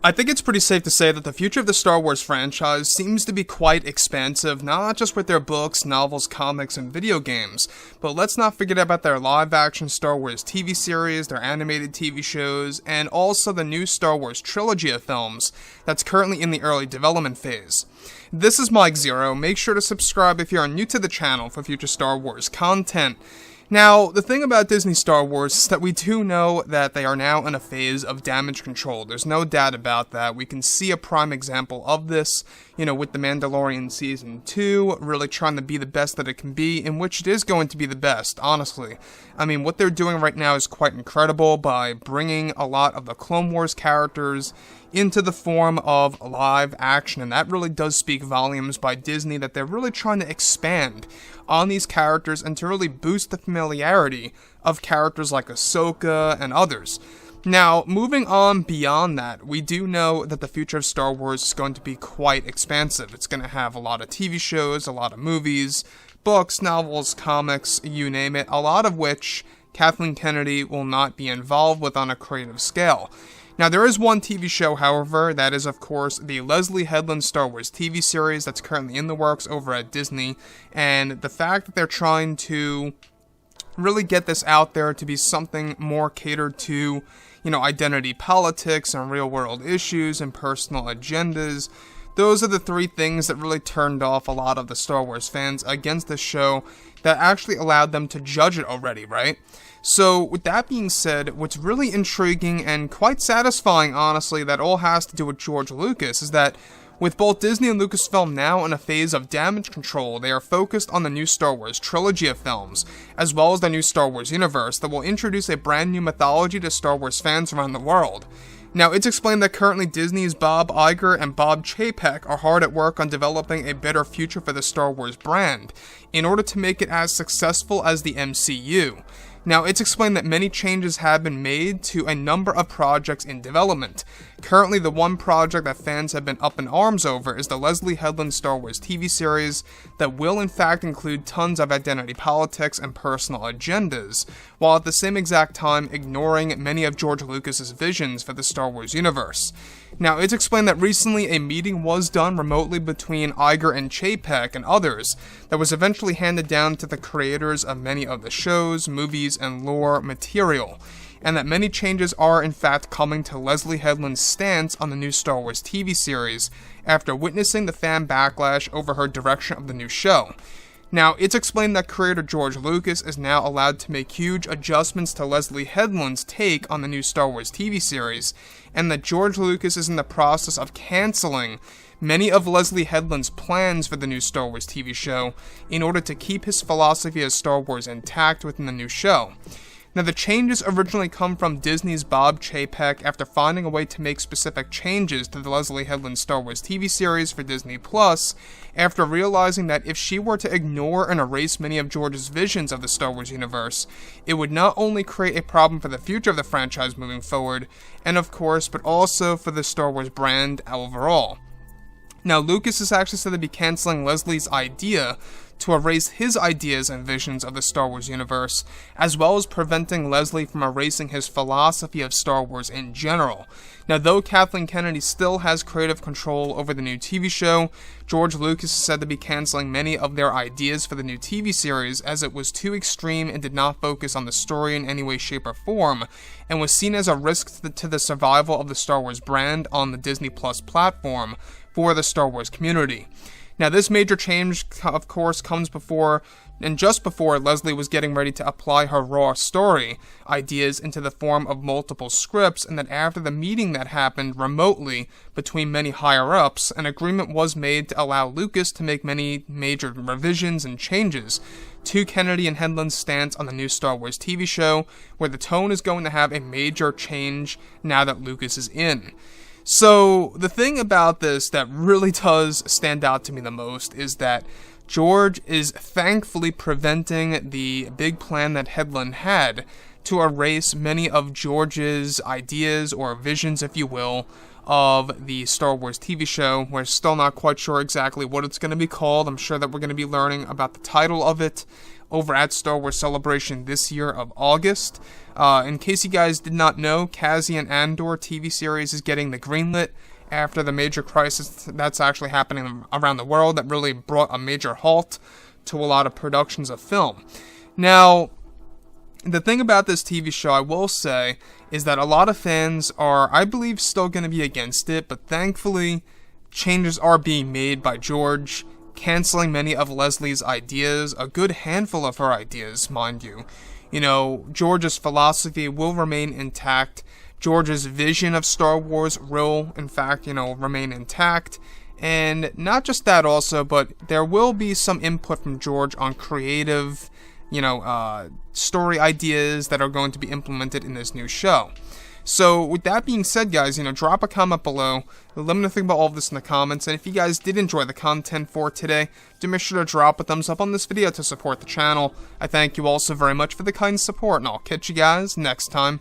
I think it's pretty safe to say that the future of the Star Wars franchise seems to be quite expansive, not just with their books, novels, comics, and video games, but let's not forget about their live-action Star Wars TV series, their animated TV shows, and also the new Star Wars trilogy of films that's currently in the early development phase. This is Mike Zeroh. Make sure to subscribe if you are new to the channel for future Star Wars content. Now, the thing about Disney Star Wars is that we do know that they are now in a phase of damage control. There's no doubt about that. We can see a prime example of this, with The Mandalorian Season 2, really trying to be the best that it can be, in which it is going to be the best, honestly. I mean, what they're doing right now is quite incredible by bringing a lot of the Clone Wars characters into the form of live action, and that really does speak volumes by Disney that they're really trying to expand on these characters and to really boost the familiarity of characters like Ahsoka and others. Now, moving on beyond that, we do know that the future of Star Wars is going to be quite expansive. It's going to have a lot of TV shows, a lot of movies, books, novels, comics, you name it, a lot of which Kathleen Kennedy will not be involved with on a creative scale. Now, there is one TV show, however, that is, of course, the Leslye Headland Star Wars TV series that's currently in the works over at Disney, and the fact that they're trying to really get this out there to be something more catered to, identity politics and real-world issues and personal agendas, those are the three things that really turned off a lot of the Star Wars fans against this show that actually allowed them to judge it already, right? So, with that being said, what's really intriguing and quite satisfying, honestly, that all has to do with George Lucas, is that with both Disney and Lucasfilm now in a phase of damage control, they are focused on the new Star Wars trilogy of films, as well as the new Star Wars universe that will introduce a brand new mythology to Star Wars fans around the world. Now, it's explained that currently Disney's Bob Iger and Bob Chapek are hard at work on developing a better future for the Star Wars brand, in order to make it as successful as the MCU. Now, it's explained that many changes have been made to a number of projects in development. Currently, the one project that fans have been up in arms over is the Leslye Headland Star Wars TV series that will in fact include tons of identity politics and personal agendas, while at the same exact time ignoring many of George Lucas's visions for the Star Wars universe. Now, it's explained that recently a meeting was done remotely between Iger and Chapek and others that was eventually handed down to the creators of many of the shows, movies, and lore material, and that many changes are in fact coming to Leslye Headland's stance on the new Star Wars TV series after witnessing the fan backlash over her direction of the new show. Now, it's explained that creator George Lucas is now allowed to make huge adjustments to Leslye Headland's take on the new Star Wars TV series, and that George Lucas is in the process of canceling many of Leslye Headland's plans for the new Star Wars TV show in order to keep his philosophy of Star Wars intact within the new show. Now, the changes originally come from Disney's Bob Chapek after finding a way to make specific changes to the Leslye Headland Star Wars TV series for Disney Plus, after realizing that if she were to ignore and erase many of George's visions of the Star Wars universe, it would not only create a problem for the future of the franchise moving forward, and of course, but also for the Star Wars brand overall. Now, Lucas is actually said to be canceling Leslie's idea to erase his ideas and visions of the Star Wars universe, as well as preventing Leslye from erasing his philosophy of Star Wars in general. Now, though Kathleen Kennedy still has creative control over the new TV show, George Lucas is said to be canceling many of their ideas for the new TV series as it was too extreme and did not focus on the story in any way, shape, or form, and was seen as a risk to the survival of the Star Wars brand on the Disney Plus platform for the Star Wars community. Now, this major change, of course, comes just before Leslye was getting ready to apply her raw story ideas into the form of multiple scripts, and that after the meeting that happened remotely between many higher-ups, an agreement was made to allow Lucas to make many major revisions and changes to Kennedy and Headland's stance on the new Star Wars TV show, where the tone is going to have a major change now that Lucas is in. So, the thing about this that really does stand out to me the most is that George is thankfully preventing the big plan that Headland had to erase many of George's ideas or visions, if you will, of the Star Wars TV show. We're still not quite sure exactly what it's going to be called. I'm sure that we're going to be learning about the title of it over at Star Wars Celebration this year of August. In case you guys did not know, Cassian Andor TV series is getting the greenlit after the major crisis that's actually happening around the world that really brought a major halt to a lot of productions of film. Now, the thing about this TV show, I will say, is that a lot of fans are, I believe, still going to be against it, but thankfully, changes are being made by George, canceling many of Leslie's ideas, a good handful of her ideas, mind you. You know, George's philosophy will remain intact. George's vision of Star Wars will, in fact, remain intact. And not just that also, but there will be some input from George on creative, story ideas that are going to be implemented in this new show. So, with that being said, guys, drop a comment below. Let me know think about all of this in the comments. And if you guys did enjoy the content for today, do make sure to drop a thumbs up on this video to support the channel. I thank you all so very much for the kind support, and I'll catch you guys next time.